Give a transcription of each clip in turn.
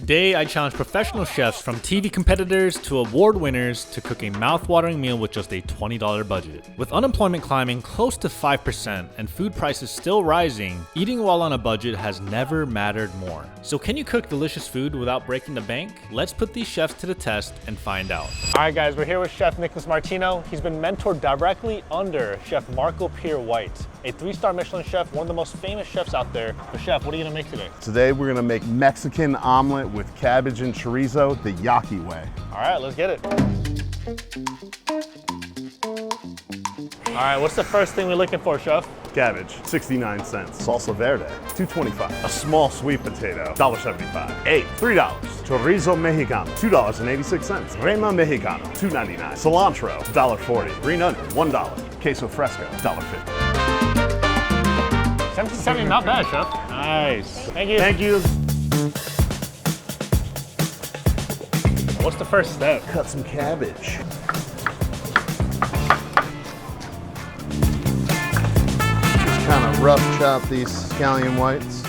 Today, I challenge professional chefs from TV competitors to award winners to cook a mouth-watering meal with just a $20 budget. With unemployment climbing close to 5% and food prices still rising, eating while on a budget has never mattered more. So can you cook delicious food without breaking the bank? Let's put these chefs to the test and find out. All right, guys, we're here with Chef Nicholas Martino. He's been mentored directly under Chef Marco Pierre White, a 3-star Michelin chef, one of the most famous chefs out there. But Chef, what are you gonna make today? Today we're gonna make Mexican omelet with cabbage and chorizo the Yaqui way. All right, let's get it. All right, what's the first thing we're looking for, Chef? Cabbage, 69 cents. Salsa verde, $2.25. A small sweet potato, $1.75. Egg, $3. Chorizo mexicano, $2.86. Rema mexicano, $2.99. Cilantro, $1.40. Green onion, $1. Queso fresco, $1.50. 17.70, not bad, Chef. Nice. Thank you. Thank you. What's the first step? Cut some cabbage. Just kind of rough chop these scallion whites.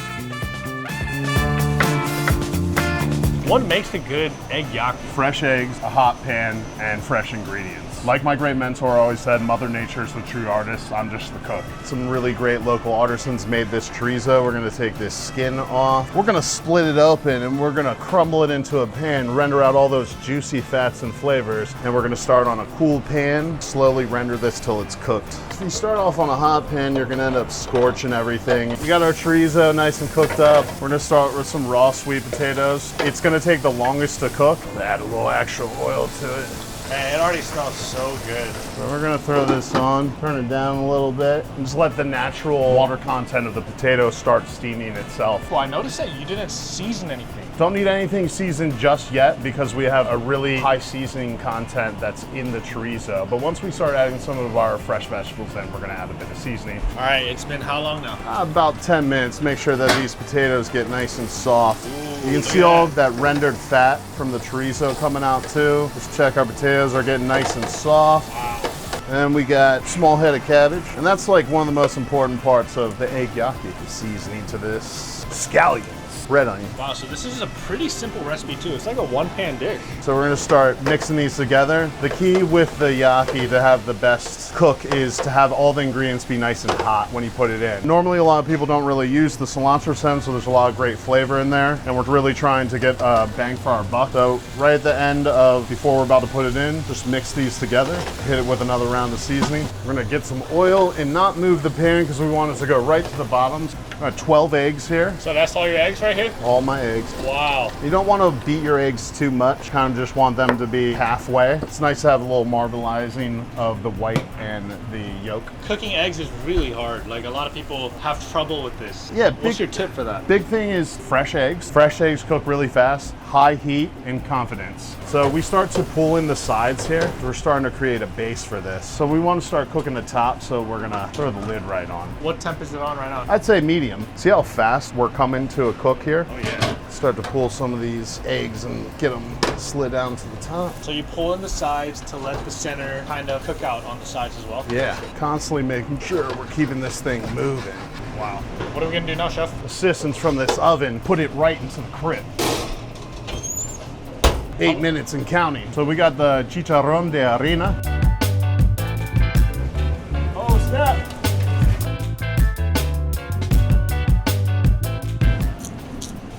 What makes a good egg yaki? Fresh eggs, a hot pan, and fresh ingredients. Like my great mentor always said, Mother Nature's the true artist, I'm just the cook. Some really great local artisans made this chorizo. We're gonna take this skin off. We're gonna split it open and we're gonna crumble it into a pan, render out all those juicy fats and flavors, and we're gonna start on a cool pan, slowly render this till it's cooked. If you start off on a hot pan, you're gonna end up scorching everything. We got our chorizo nice and cooked up. We're gonna start with some raw sweet potatoes. It's gonna take the longest to cook. Add a little extra oil to it. Man, it already smells so good. So we're gonna throw this on, turn it down a little bit, and just let the natural water content of the potato start steaming itself. Well, I noticed that you didn't season anything. Don't need anything seasoned just yet because we have a really high seasoning content that's in the chorizo. But once we start adding some of our fresh vegetables, then we're gonna add a bit of seasoning. All right, it's been how long now? About 10 minutes. Make sure that these potatoes get nice and soft. Ooh, You can see all of that rendered fat from the chorizo coming out too. Just check our potatoes are getting nice and soft. Wow. And we got small head of cabbage. And that's like one of the most important parts of the egg yaki, the seasoning to this. Scallions, red onion. Wow, so this is a pretty simple recipe too. It's like a one-pan dish. So we're gonna start mixing these together. The key with the yaki to have the best cook is to have all the ingredients be nice and hot when you put it in. Normally a lot of people don't really use the cilantro stem, so there's a lot of great flavor in there. And we're really trying to get a bang for our buck. So right at the end of, before we're about to put it in, just mix these together. Hit it with another round of seasoning. We're gonna get some oil and not move the pan because we want it to go right to the bottoms. 12 eggs here. So that's all your eggs right here? All my eggs. Wow. You don't want to beat your eggs too much, kind of just want them to be halfway. It's nice to have a little marbleizing of the white and the yolk. Cooking eggs is really hard. Like a lot of people have trouble with this. Yeah. What's your tip for that? Big thing is fresh eggs. Fresh eggs cook really fast, high heat and confidence. So we start to pull in the sides here. We're starting to create a base for this. So we want to start cooking the top, so we're gonna throw the lid right on. What temp is it on right now? I'd say medium. See how fast we're coming to a cook here? Oh yeah. Start to pull some of these eggs and get them slid down to the top. So you pull in the sides to let the center kind of cook out on the sides as well? Yeah, constantly making sure we're keeping this thing moving. Wow. What are we gonna do now, Chef? Assistance from this oven, put it right into the crisp. 8 minutes and counting. So we got the chicharrón de harina. Oh, snap.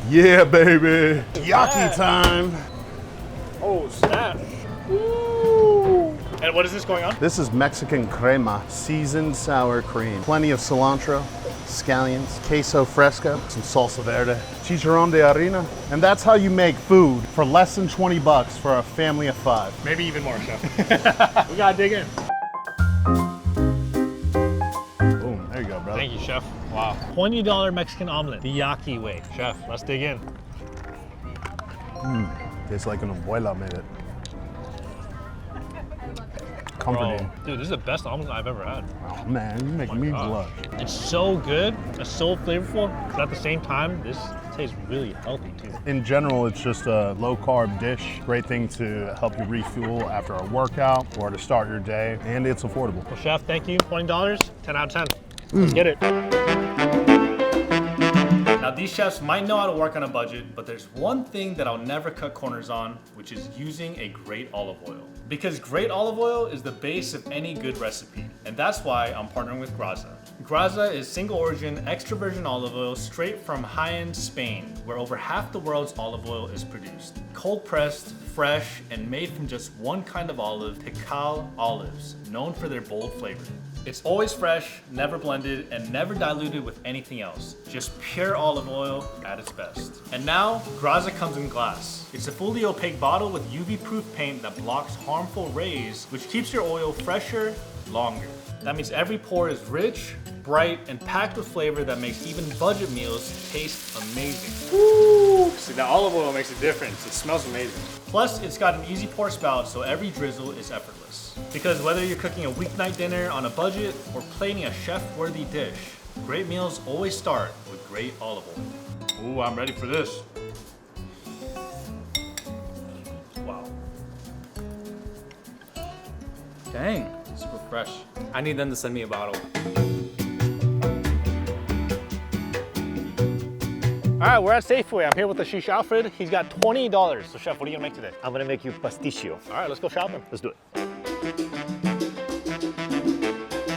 Yeah, baby. Yaki time. Oh, snap. Ooh. And what is this going on? This is Mexican crema, seasoned sour cream. Plenty of cilantro, scallions, queso fresco, some salsa verde, chicharrón de harina. And that's how you make food for less than 20 bucks for a family of 5. Maybe even more, Chef. We gotta dig in. Boom, there you go, brother. Thank you, Chef. Wow. $20 Mexican omelet, the Yaqui way. Chef, let's dig in. Tastes like an abuela made it. Comforting. Bro, dude, this is the best omelet I've ever had. Oh man, you're making me blush. It's so good, it's so flavorful, but at the same time, this tastes really healthy too. In general, it's just a low carb dish. Great thing to help you refuel after a workout or to start your day, and it's affordable. Well, Chef, thank you. $20, 10 out of 10. Let's get it. Now these chefs might know how to work on a budget, but there's one thing that I'll never cut corners on, which is using a great olive oil. Because great olive oil is the base of any good recipe, and that's why I'm partnering with Graza. Graza is single origin, extra virgin olive oil straight from high-end Spain, where over half the world's olive oil is produced. Cold pressed, fresh, and made from just one kind of olive, Tikal olives, known for their bold flavor. It's always fresh, never blended, and never diluted with anything else. Just pure olive oil at its best. And now, Graza comes in glass. It's a fully opaque bottle with UV-proof paint that blocks harmful rays, which keeps your oil fresher, longer. That means every pour is rich, bright, and packed with flavor that makes even budget meals taste amazing. Woo! See, the olive oil makes a difference. It smells amazing. Plus, it's got an easy pour spout, so every drizzle is effortless. Because whether you're cooking a weeknight dinner on a budget or plating a chef-worthy dish, great meals always start with great olive oil. Ooh, I'm ready for this. Wow. Dang, super fresh. I need them to send me a bottle. All right, we're at Safeway. I'm here with the Shish Alfred. He's got $20. So chef, what are you gonna make today? I'm gonna make you Pastitsio. All right, let's go shopping. Let's do it.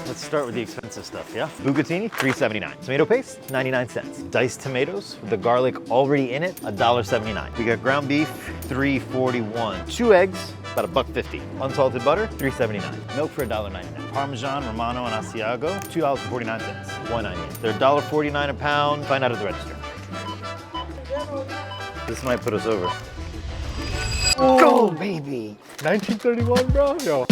Let's start with the expensive stuff, yeah? Bucatini, $3.79. Tomato paste, 99 cents. Diced tomatoes with the garlic already in it, $1.79. We got ground beef, $3.41. 2 eggs, about $1.50. Unsalted butter, $3.79. Milk for $1.99. Parmesan, Romano, and Asiago, $2.49. 1 onion. They're $1.49 a pound. Find out at the register. This might put us over. Go, baby! 1931, bro. Yo.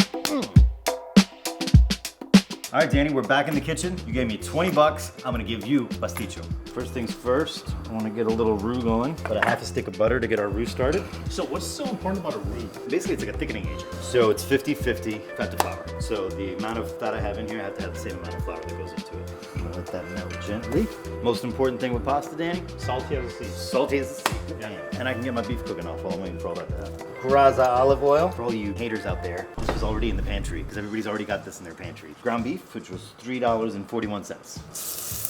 All right, Danny, we're back in the kitchen. You gave me 20 bucks. I'm gonna give you Pastitsio. First things first, I wanna get a little roux going. Put a half a stick of butter to get our roux started. So what's so important about a roux? Basically, it's like a thickening agent. So it's 50-50 fat to flour. So the amount of fat I have in here, I have to have the same amount of flour that goes into it. I'm gonna let that melt gently. Most important thing with pasta, Danny? Salty as a sea. Salty as a sea. Yeah. And I can get my beef cooking off while I'm waiting for all that to happen. Graza olive oil. For all you haters out there, this was already in the pantry because everybody's already got this in their pantry. Ground beef, which was $3.41.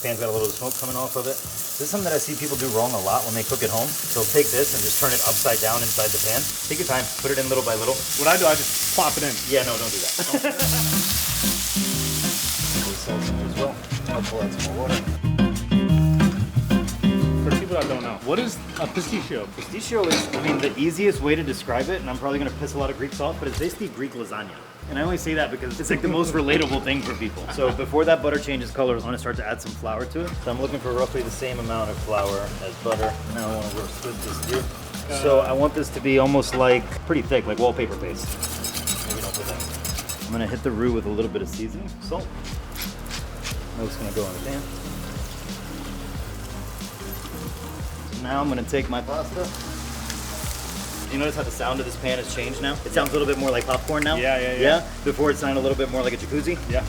Pan's got a little smoke coming off of it. This is something that I see people do wrong a lot when they cook at home. They'll take this and just turn it upside down inside the pan. Take your time, put it in little by little. What I do, I just plop it in. Yeah, no, don't do that. Salt in there as well. I'll pull out some more water. For people that don't know, what is a pasticcio? Pastitsio is, I mean, the easiest way to describe it, and I'm probably gonna piss a lot of Greeks off, but it's basically Greek lasagna. And I only say that because it's like the most relatable thing for people. So before that butter changes colors, I want to start to add some flour to it. So I'm looking for roughly the same amount of flour as butter. Now I want to split this through. So I want this to be almost like pretty thick, like wallpaper paste. Maybe don't put that. I'm gonna hit the roux with a little bit of seasoning, salt. Milk's gonna go in the pan. So now I'm gonna take my pasta. You notice how the sound of this pan has changed now? It sounds a little bit more like popcorn now? Yeah. Before it sounded a little bit more like a jacuzzi? Yeah.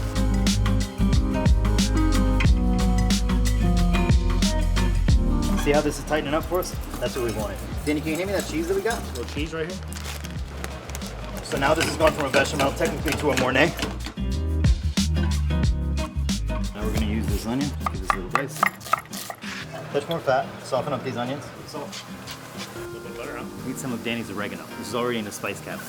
See how this is tightening up for us? That's what we wanted. Danny, can you hand me that cheese that we got? A little cheese right here. So now this has gone from a bechamel technically to a mornay. Now we're gonna use this onion. Give this a little dice. Touch more fat. Soften up these onions. Salt. Need some of Danny's oregano. This is already in the spice cabinet.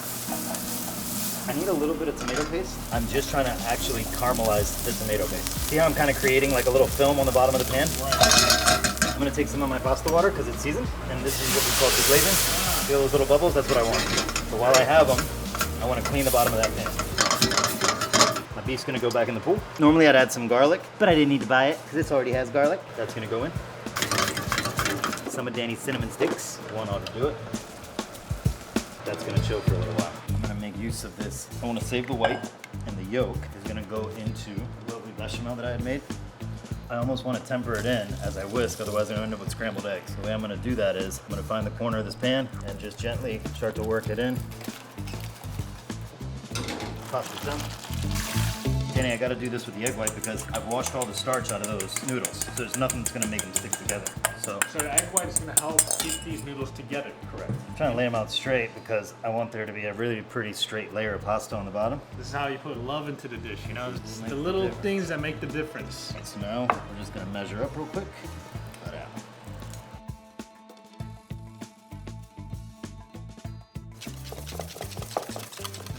I need a little bit of tomato paste. I'm just trying to actually caramelize the tomato paste. See how I'm kind of creating like a little film on the bottom of the pan? Right. I'm gonna take some of my pasta water because it's seasoned, and this is what we call deglazing. Feel those little bubbles? That's what I want. So while I have them, I want to clean the bottom of that pan. My beef's gonna go back in the pool. Normally I'd add some garlic, but I didn't need to buy it because this already has garlic. That's gonna go in. Some of Danny's cinnamon sticks. One ought to do it. That's gonna chill for a little while. I'm gonna make use of this. I wanna save the white, and the yolk is gonna go into the lovely bechamel that I had made. I almost wanna temper it in as I whisk, otherwise I'm gonna end up with scrambled eggs. The way I'm gonna do that is, I'm gonna find the corner of this pan and just gently start to work it in. Toss it down. Danny, I gotta do this with the egg white because I've washed all the starch out of those noodles. So there's nothing that's gonna make them stick together. So the egg white is going to help keep these noodles together. correct. I'm trying to lay them out straight because I want there to be a really pretty straight layer of pasta on the bottom. This is how you put love into the dish, you know? It's the little things that make the difference. So now we're just gonna measure up real quick.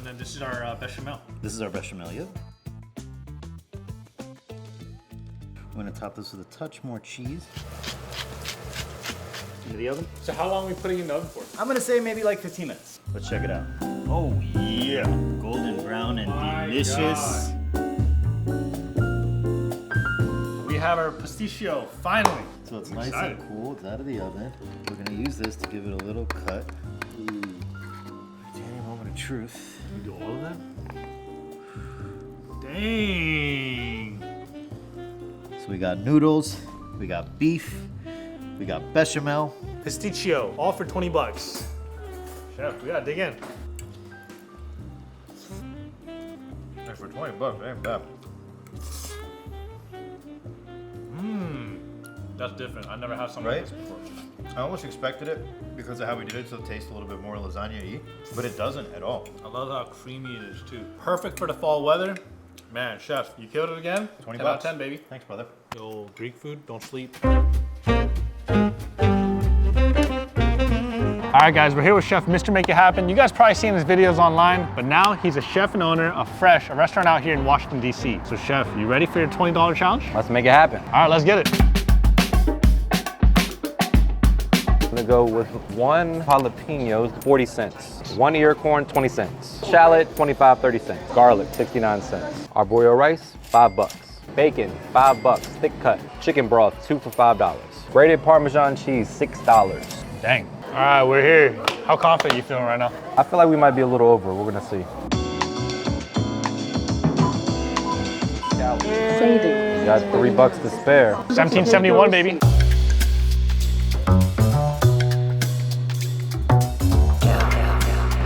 then this is our bechamel. This is our bechamel, yep. I'm gonna top this with a touch more cheese. Into the oven. So how long are we putting it in the oven for? I'm gonna say maybe like 15 minutes. Let's check it out. Oh yeah, golden brown and delicious. We have our Pastitsio, finally. So it's I'm nice excited. and cool, it's out of the oven. We're gonna use this to give it a little cut. Ooh. Danny, moment of truth. You do all of that? Dang. So we got noodles, we got beef, we got bechamel. Pastitsio, all for 20 bucks. Chef, we gotta dig in. Hey, for 20 bucks, ain't bad. That's different. I never had something Right? like this before. I almost expected it because of how we did it, so it tastes a little bit more lasagna-y, but it doesn't at all. I love how creamy it is too. Perfect for the fall weather. Man, chef, you killed it again. 20 10 out of bucks. 10, baby. Thanks, brother. Yo, Greek food, don't sleep. All right, guys, we're here with Chef Mr. Make It Happen. You guys probably seen his videos online, but now he's a chef and owner of Fresh, a restaurant out here in Washington, D.C. So, Chef, you ready for your $20 challenge? Let's make it happen. All right, let's get it. I'm gonna go with 1 jalapeno, 40 cents. 1 ear corn, 20 cents. Shallot, 25, 30 cents. Garlic, 69 cents. Arborio rice, $5. Bacon, $5. Thick cut. Chicken broth, 2 for $5. Grated Parmesan cheese, $6. Dang. All right, we're here. How confident are you feeling right now? I feel like we might be a little over. We're gonna see. Shady. You got $3 to spare. 1771, baby.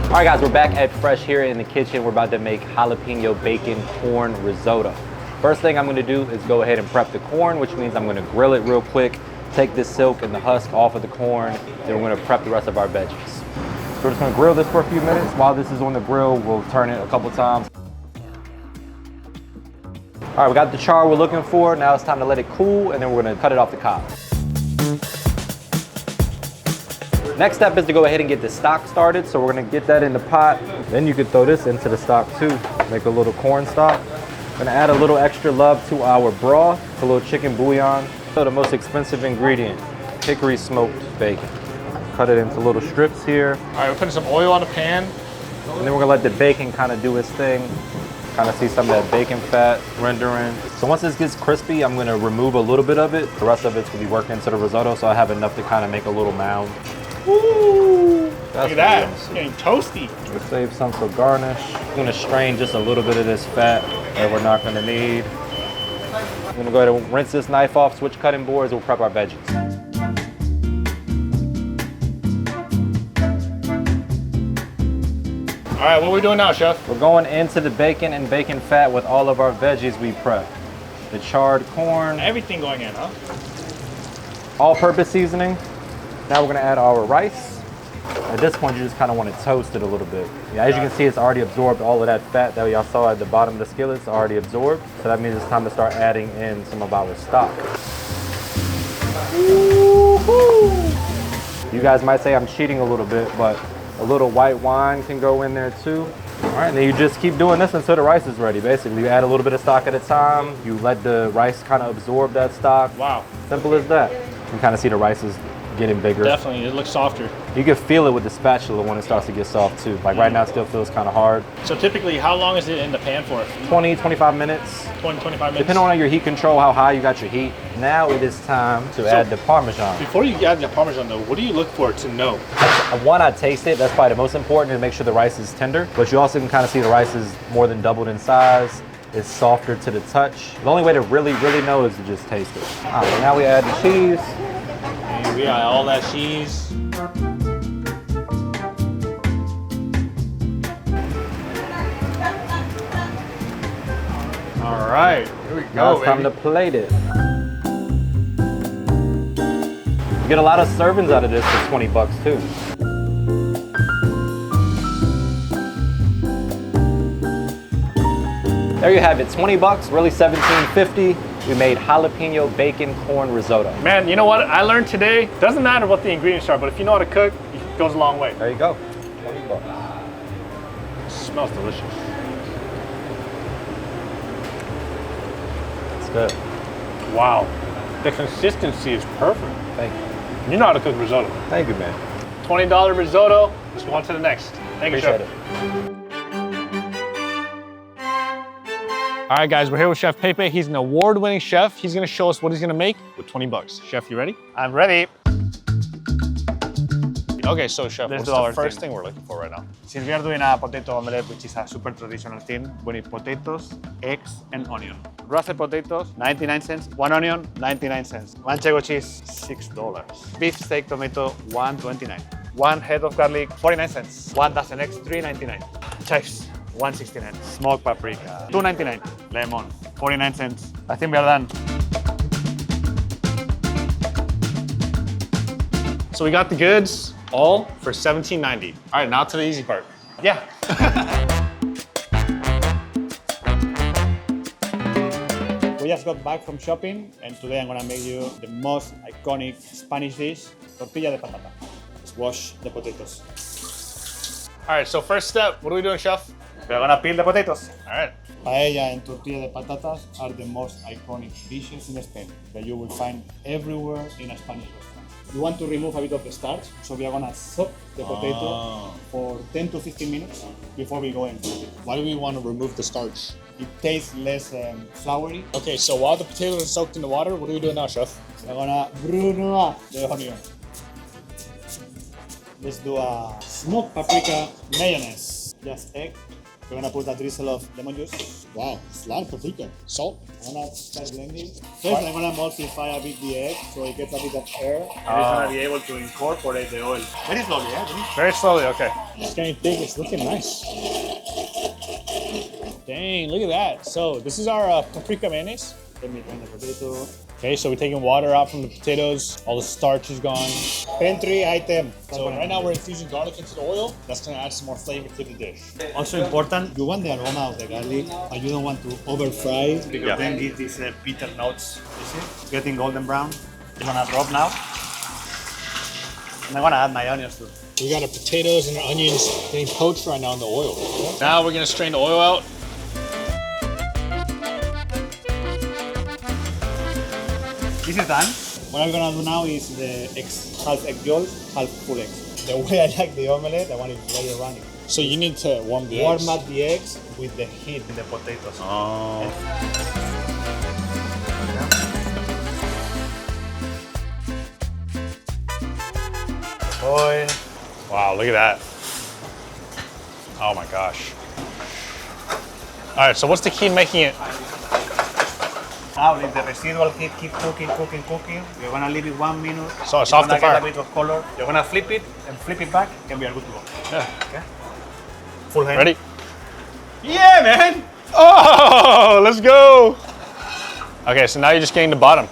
All right, guys, we're back at Fresh here in the kitchen. We're about to make jalapeno bacon corn risotto. First thing I'm gonna do is go ahead and prep the corn, which means I'm gonna grill it real quick, take the silk and the husk off of the corn, then we're gonna prep the rest of our veggies. So we're just gonna grill this for a few minutes. While this is on the grill, we'll turn it a couple times. All right, we got the char we're looking for. Now it's time to let it cool, and then we're gonna cut it off the cob. Next step is to go ahead and get the stock started. So we're gonna get that in the pot. Then you could throw this into the stock too. Make a little corn stock. Gonna add a little extra love to our broth, a little chicken bouillon. So the most expensive ingredient, hickory smoked bacon. Cut it into little strips here. All right, we're putting some oil on the pan. And then we're gonna let the bacon kind of do its thing. Kind of see some of that bacon fat rendering. So once this gets crispy, I'm gonna remove a little bit of it. The rest of it's gonna be working into the risotto, so I have enough to kind of make a little mound. Woo! That's Look at that, what it's we getting toasty. We'll save some for garnish. I'm gonna strain just a little bit of this fat that we're not gonna need. I'm gonna go ahead and rinse this knife off, switch cutting boards, we'll prep our veggies. All right, what are we doing now, Chef? We're going into the bacon and bacon fat with all of our veggies we prepped. The charred corn, Everything going in, huh? all-purpose seasoning. Now we're gonna add our rice. At this point, you just kind of want to toast it a little bit. Yeah, as you can see, it's already absorbed all of that fat that y'all saw at the bottom of the skillet. It's already absorbed. So that means it's time to start adding in some of our stock. You guys might say I'm cheating a little bit, but a little white wine can go in there too. All right, and then you just keep doing this until the rice is ready. Basically, you add a little bit of stock at a time. You let the rice kind of absorb that stock. Wow. Simple as that. You can kind of see the rice is getting bigger. Definitely, it looks softer. You can feel it with the spatula when it starts to get soft too. Like right now it still feels kind of hard. So typically, how long is it in the pan for? 20, 25 minutes. 20, 25 minutes? Depending on your heat control, how high you got your heat. Now it is time to add the Parmesan. Before you add the Parmesan though, what do you look for to know? One, I taste it. That's probably the most important to make sure the rice is tender. But you also can kind of see the rice is more than doubled in size. It's softer to the touch. The only way to really know is to just taste it. All right, now we add the cheese. And we got all that cheese. All right, here we Now go, it's time baby. to plate it. You get a lot of servings out of this for 20 bucks too. There you have it, 20 bucks, really $17.50. We made jalapeno bacon corn risotto. Man, you know what I learned today? Doesn't matter what the ingredients are, but if you know how to cook, it goes a long way. There you go, 20 bucks. Smells delicious. It's good. Wow. The consistency is perfect. Thank you. You know how to cook risotto. Thank you, man. $20 risotto. Let's go on to the next. Thank you, Appreciate Chef. it. All right, guys, we're here with Chef Pepe. He's an award-winning chef. He's gonna show us what he's gonna make with 20 bucks. Chef, you ready? I'm ready. Okay, so Chef, Let's what's do our the first thing. thing we're looking for right now? Since we are doing a potato omelette, which is a super traditional thing, we need potatoes, eggs, and onion. Roasted potatoes, 99 cents. 1 onion, 99 cents. 1 Manchego cheese, $6. Beef steak tomato, $1.29. 1 head of garlic, 49 cents. 1 dozen eggs, $3.99. Chives, $1.69. Smoked paprika, $2.99. Lemon, 49 cents. I think we are done. So we got the goods all for $17.90. All right, now to the easy part. Yeah. We just got back from shopping, and today I'm gonna make you the most iconic Spanish dish, tortilla de patata. Let's wash the potatoes. All right, so first step, what are we doing, Chef? We're gonna peel the potatoes. All right. Paella and tortilla de patatas are the most iconic dishes in Spain that you will find everywhere in a Spanish restaurant. You want to remove a bit of the starch, so we are gonna soak the potato for 10 to 15 minutes before we go and cook it. Why do we want to remove the starch? It tastes less floury. Okay, so while the potatoes are soaked in the water, what are we doing now, Chef? We're gonna brunoise the onion. Let's do a smoked paprika mayonnaise. Just egg. We're gonna put a drizzle of lemon juice. Wow, it's a lot of paprika. Salt. I'm gonna start blending. First, I'm gonna emulsify a bit the egg so it gets a bit of air. And it's gonna be able to incorporate the oil. Very slowly, yeah? Very slowly, okay. It's getting thick, it's looking nice. Dang, look at that. So this is our paprika mayonnaise. Let me turn the potato. Okay, so we're taking water out from the potatoes. All the starch is gone. Pantry item. So right now we're infusing garlic into the oil. That's gonna add some more flavor to the dish. Also important, you want the aroma of the garlic, but you don't want to over fry it because then give these bitter notes. You see? It's getting golden brown. It's gonna drop now. And I'm gonna add my onions too. We got our potatoes and our onions getting poached right now in the oil. Now we're gonna strain the oil out. This is done. What I'm gonna do now is the eggs, half egg yolk, half full eggs. The way I like the omelette, I want it very runny. So you need to warm the eggs. Warm up the eggs with the heat in the potatoes. Oh. Oil. Wow, look at that. Oh my gosh. All right, so what's the key in making it? Now let the residual heat keep cooking. You're gonna leave it 1 minute. So it's off the fire. Get a bit of color. You're gonna flip it and flip it back, and we are good to go. Yeah. Okay. Full hand. Ready? Yeah, man. Oh, let's go. Okay, so now you're just getting the bottom.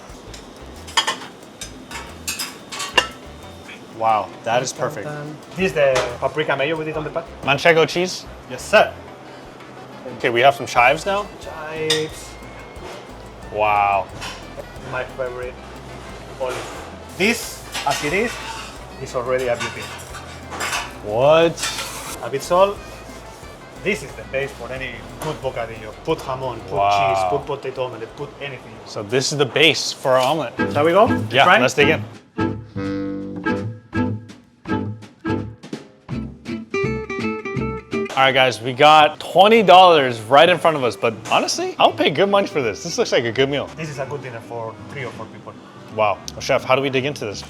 Wow, that is perfect. This is the paprika mayo we did on the pot. Manchego cheese. Yes, sir. Okay, we have some chives now. Chives. Wow. My favorite olive. This, as it is already a beauty. What? A bit salt. This is the base for any good bocadillo. Put jamon, put Wow. cheese, put potato omelette, put anything. So this is the base for our omelet. Shall we go? Yeah, Try? let's dig in. All right, guys, we got $20 right in front of us, but honestly, I'll pay good money for this. This looks like a good meal. This is a good dinner for 3 or 4 people. Wow. Well, Chef, how do we dig into this?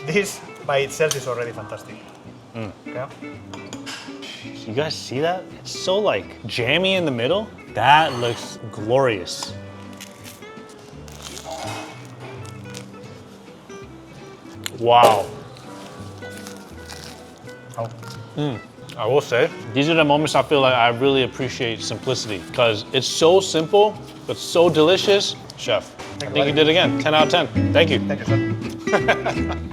This by itself is already fantastic. Okay? You guys see that? It's so like jammy in the middle. That looks glorious. Wow. I will say, these are the moments I feel like I really appreciate simplicity because it's so simple, but so delicious. Chef, I think you did it again. 10 out of 10. Thank you. Thank you, sir.